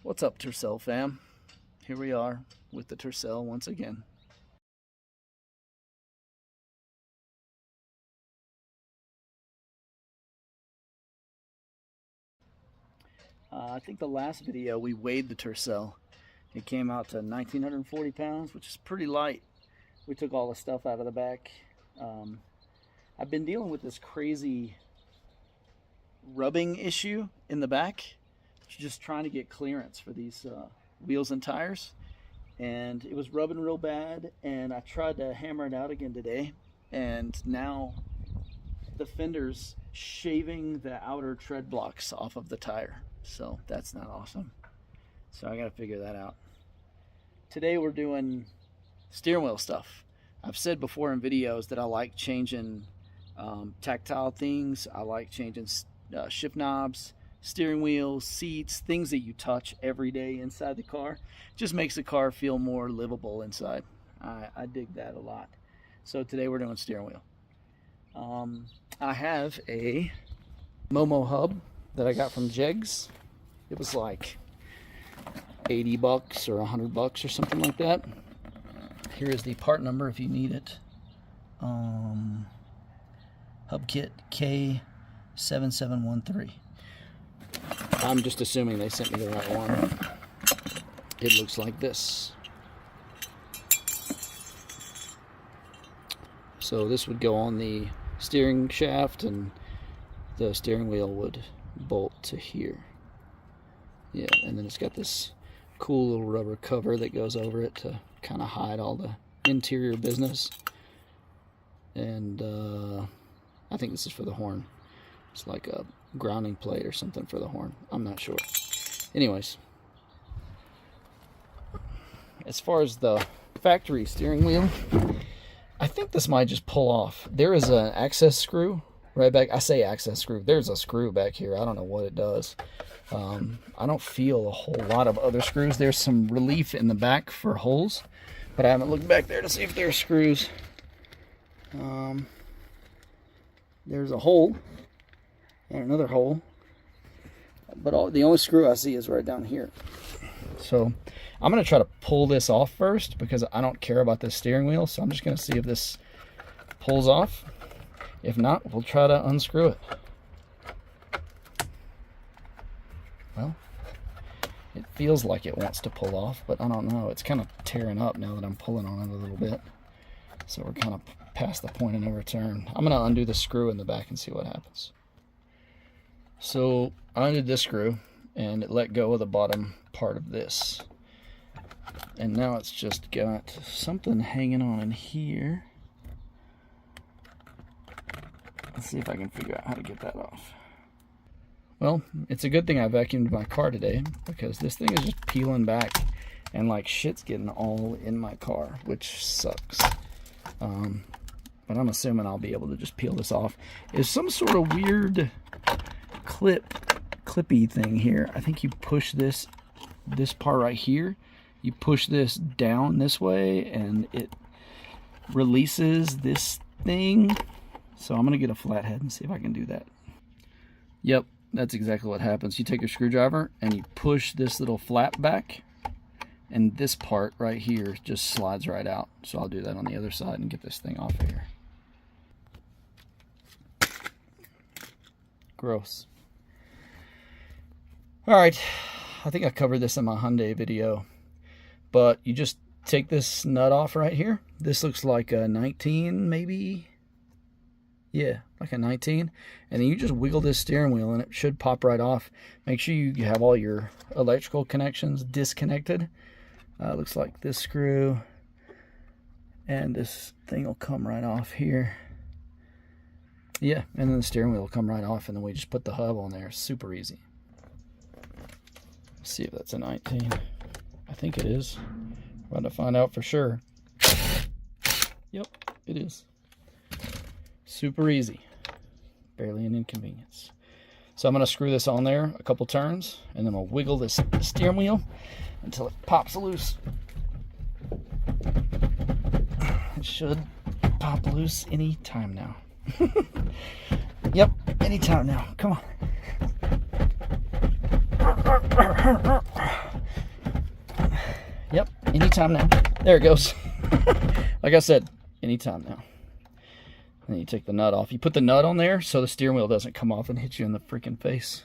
What's up, TERCEL fam? Here we are with the TERCEL once again. I think the last video we weighed the TERCEL. It came out to 1,940 pounds, which is pretty light. We took all the stuff out of the back. I've been dealing with this crazy rubbing issue in the back, just trying to get clearance for these wheels and tires, and it was rubbing real bad, and I tried to hammer it out again today, and now the fender's shaving the outer tread blocks off of the tire, so that's not awesome. So I gotta figure that out. Today we're doing steering wheel stuff. I've said before in videos that I like changing tactile things. I like changing shift knobs, steering wheels, seats, things that you touch every day inside the car. Just makes the car feel more livable inside. I dig that a lot. So today we're doing steering wheel. I have a Momo hub that I got from Jegs. It was like 80 bucks or 100 bucks or something like that. Here is the part number if you need it. Hub kit K7713. I'm just assuming they sent me the right one. It looks like this. So this would go on the steering shaft, and the steering wheel would bolt to here. Yeah, and then it's got this cool little rubber cover that goes over it to kind of hide all the interior business. And I think this is for the horn. It's like a grounding plate or something for the horn. I'm not sure. Anyways, as far as the factory steering wheel, I think this might just pull off. There is an access screw right back. I say access screw. There's a screw back here. I don't know what it does. I don't feel a whole lot of other screws. There's some relief in the back for holes, but I haven't looked back there to see if there are screws. There's a hole and another hole, but the only screw I see is right down here. So I'm going to try to pull this off first because I don't care about this steering wheel. So I'm just going to see if this pulls off. If not, we'll try to unscrew it. Well, it feels like it wants to pull off, but I don't know. It's kind of tearing up now that I'm pulling on it a little bit. So we're kind of past the point of no return. I'm going to undo the screw in the back and see what happens. So I undid this screw and it let go of the bottom part of this. And now it's just got something hanging on in here. Let's see if I can figure out how to get that off. Well, it's a good thing I vacuumed my car today because this thing is just peeling back and like shit's getting all in my car, which sucks. But I'm assuming I'll be able to just peel this off. There's some sort of weird clippy thing here. I think you push this part right here. You push this down this way and it releases this thing. So I'm gonna get a flathead and see if I can do that. Yep, that's exactly what happens. You take your screwdriver and you push this little flap back, and this part right here just slides right out. So I'll do that on the other side and get this thing off of here. Gross. All right, I think I covered this in my Hyundai video, but you just take this nut off right here. This looks like a 19 maybe. Yeah, like a 19. And then you just wiggle this steering wheel and it should pop right off. Make sure you have all your electrical connections disconnected. Looks like this screw and this thing will come right off here. Yeah, and then the steering wheel will come right off, and then we just put the hub on there. Super easy. Let's see if that's a 19. I think it is. We're about to find out for sure. Yep, it is. Super easy. Barely an inconvenience. So I'm going to screw this on there a couple turns, and then I'll wiggle this steering wheel until it pops loose. It should pop loose any time now. Yep, anytime now. Come on. anytime now. There it goes. Like I said, anytime now. And then you take the nut off. You put the nut on there so the steering wheel doesn't come off and hit you in the freaking face.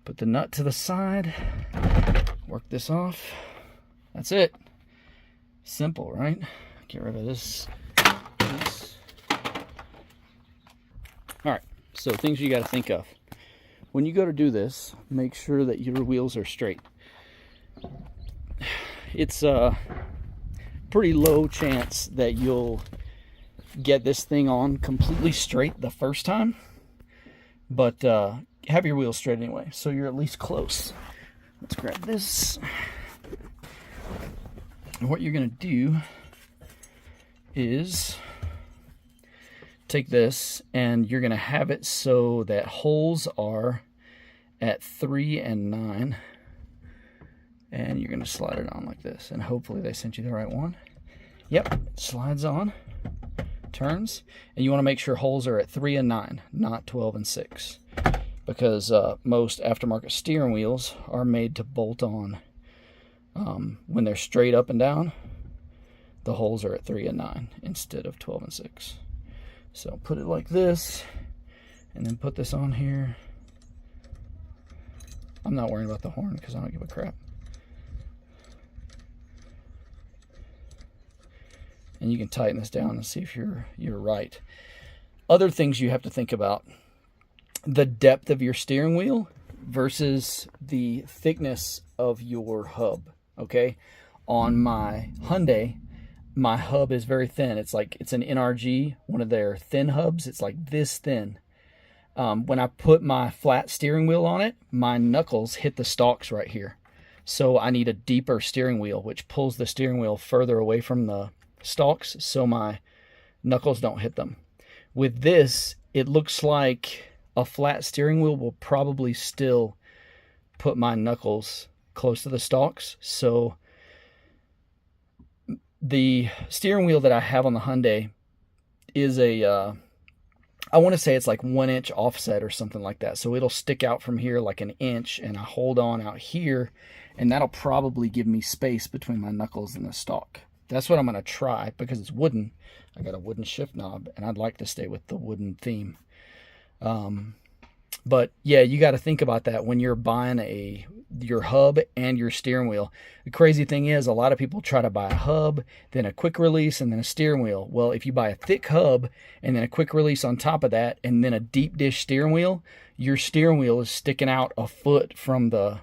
Put the nut to the side. Work this off. That's it. Simple, right? Get rid of this. All right, so things you got to think of. When you go to do this, make sure that your wheels are straight. It's a pretty low chance that you'll get this thing on completely straight the first time, but have your wheels straight anyway, so you're at least close. Let's grab this. And what you're going to do is take this, and you're going to have it so that holes are at 3 and 9, and you're going to slide it on like this, and hopefully they sent you the right one. Yep, it slides on, turns, and you want to make sure holes are at 3 and 9, not 12 and 6, because most aftermarket steering wheels are made to bolt on. When they're straight up and down, the holes are at 3 and 9 instead of 12 and 6. So put it like this, and then put this on here. I'm not worrying about the horn because I don't give a crap. And you can tighten this down and see if you're right. Other things you have to think about: the depth of your steering wheel versus the thickness of your hub. Okay, on my Hyundai, my hub is very thin. It's an NRG, one of their thin hubs. It's like this thin. When I put my flat steering wheel on it, my knuckles hit the stalks right here. So I need a deeper steering wheel, which pulls the steering wheel further away from the stalks so my knuckles don't hit them. With this, it looks like a flat steering wheel will probably still put my knuckles close to the stalks. So the steering wheel that I have on the Hyundai is a I want to say it's like 1 inch offset or something like that. So it'll stick out from here like an inch, and I hold on out here, and that'll probably give me space between my knuckles and the stalk. That's what I'm going to try because it's wooden. I got a wooden shift knob, and I'd like to stay with the wooden theme. But yeah, you got to think about that when you're buying your hub and your steering wheel. The crazy thing is, a lot of people try to buy a hub, then a quick release, and then a steering wheel. Well, if you buy a thick hub and then a quick release on top of that, and then a deep dish steering wheel, your steering wheel is sticking out a foot from the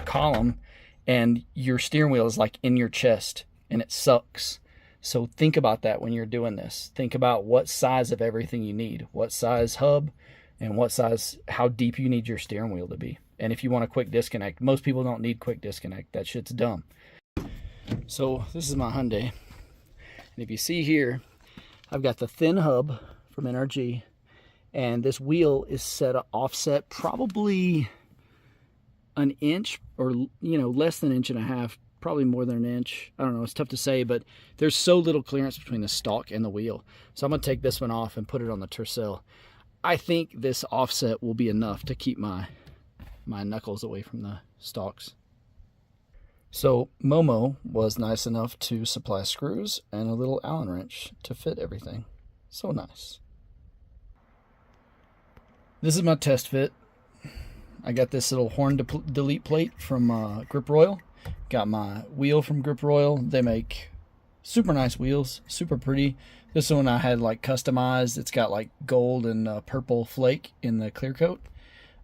column, and your steering wheel is like in your chest, and it sucks. So think about that when you're doing this. Think about what size of everything you need, what size hub, and what size, how deep you need your steering wheel to be. And if you want a quick disconnect, most people don't need quick disconnect. That shit's dumb. So this is my Hyundai. And if you see here, I've got the thin hub from NRG, and this wheel is set offset probably an inch, or less than an inch and a half, probably more than an inch. I don't know, it's tough to say, but there's so little clearance between the stalk and the wheel. So I'm gonna take this one off and put it on the TERCEL. I think this offset will be enough to keep my knuckles away from the stalks. So Momo was nice enough to supply screws and a little Allen wrench to fit everything. So nice. This is my test fit. I got this little horn delete plate from Grip Royal. Got my wheel from Grip Royal. They make super nice wheels, super pretty. This one I had like customized. It's got like gold and purple flake in the clear coat.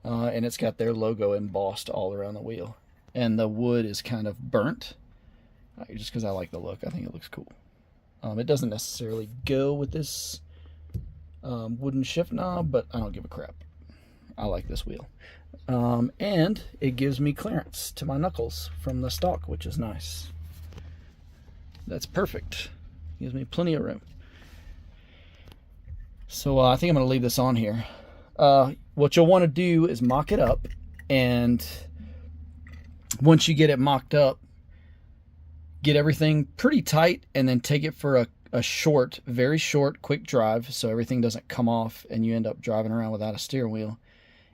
And it's got their logo embossed all around the wheel. And the wood is kind of burnt, just because I like the look. I think it looks cool. It doesn't necessarily go with this wooden shift knob, but I don't give a crap. I like this wheel. And it gives me clearance to my knuckles from the stalk, which is nice. That's perfect. Gives me plenty of room. So I think I'm going to leave this on here. What you'll want to do is mock it up, and once you get it mocked up, get everything pretty tight, and then take it for a short, very short, quick drive so everything doesn't come off and you end up driving around without a steering wheel.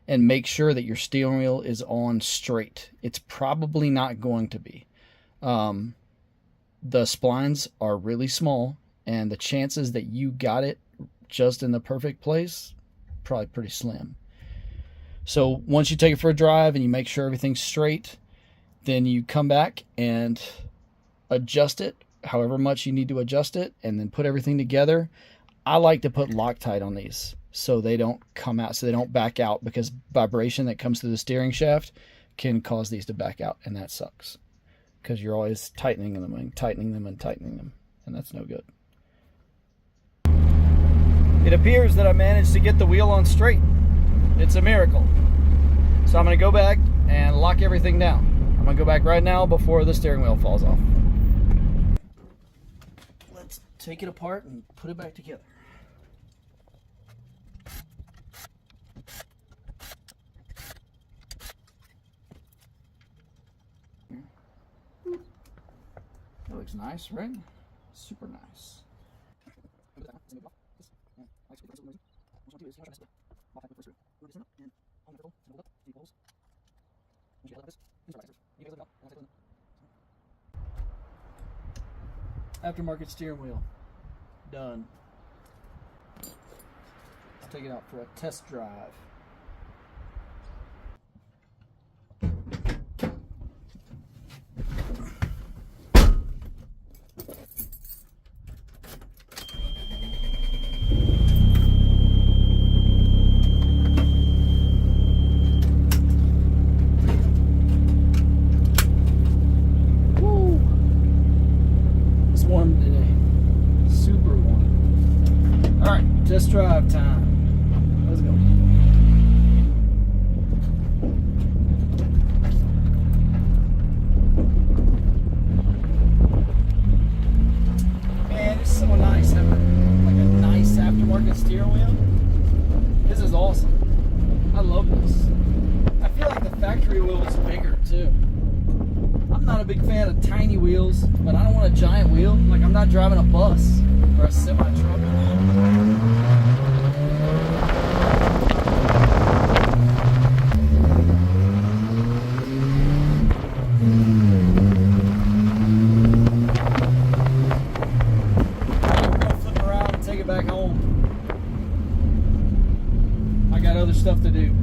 And make sure that your steering wheel is on straight. It's probably not going to be. the splines are really small, and the chances that you got it just in the perfect place, probably pretty slim. So once you take it for a drive and you make sure everything's straight, then you come back and adjust it however much you need to adjust it, and then put everything together. I like to put Loctite on these so they don't come out, so they don't back out, because vibration that comes through the steering shaft can cause these to back out, and that sucks because you're always tightening them and tightening them and tightening them, and that's no good. It appears that I managed to get the wheel on straight. It's a miracle. So I'm going to go back and lock everything down. I'm going to go back right now before the steering wheel falls off. Let's take it apart and put it back together. That looks nice, right? Super nice. Aftermarket steering wheel. Done. Let's take it out for a test drive. Warm today. Super warm. Alright, test drive time. Let's go. Man, it's so nice having like a nice aftermarket steering wheel. This is awesome. I love this. I feel like the factory wheel is bigger too. I'm not a big fan of tiny wheels, but I don't want a giant wheel. Like, I'm not driving a bus or a semi-truck. We're gonna flip around and take it back home. I got other stuff to do.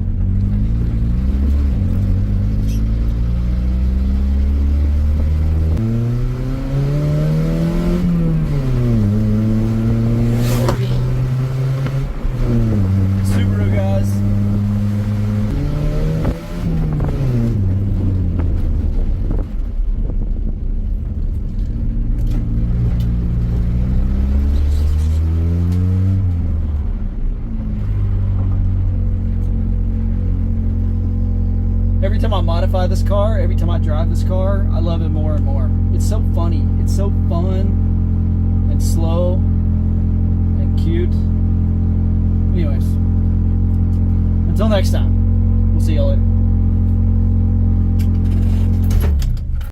Every time I modify this car, every time I drive this car, I love it more and more. It's so funny. It's so fun and slow and cute. Anyways, until next time, we'll see y'all later.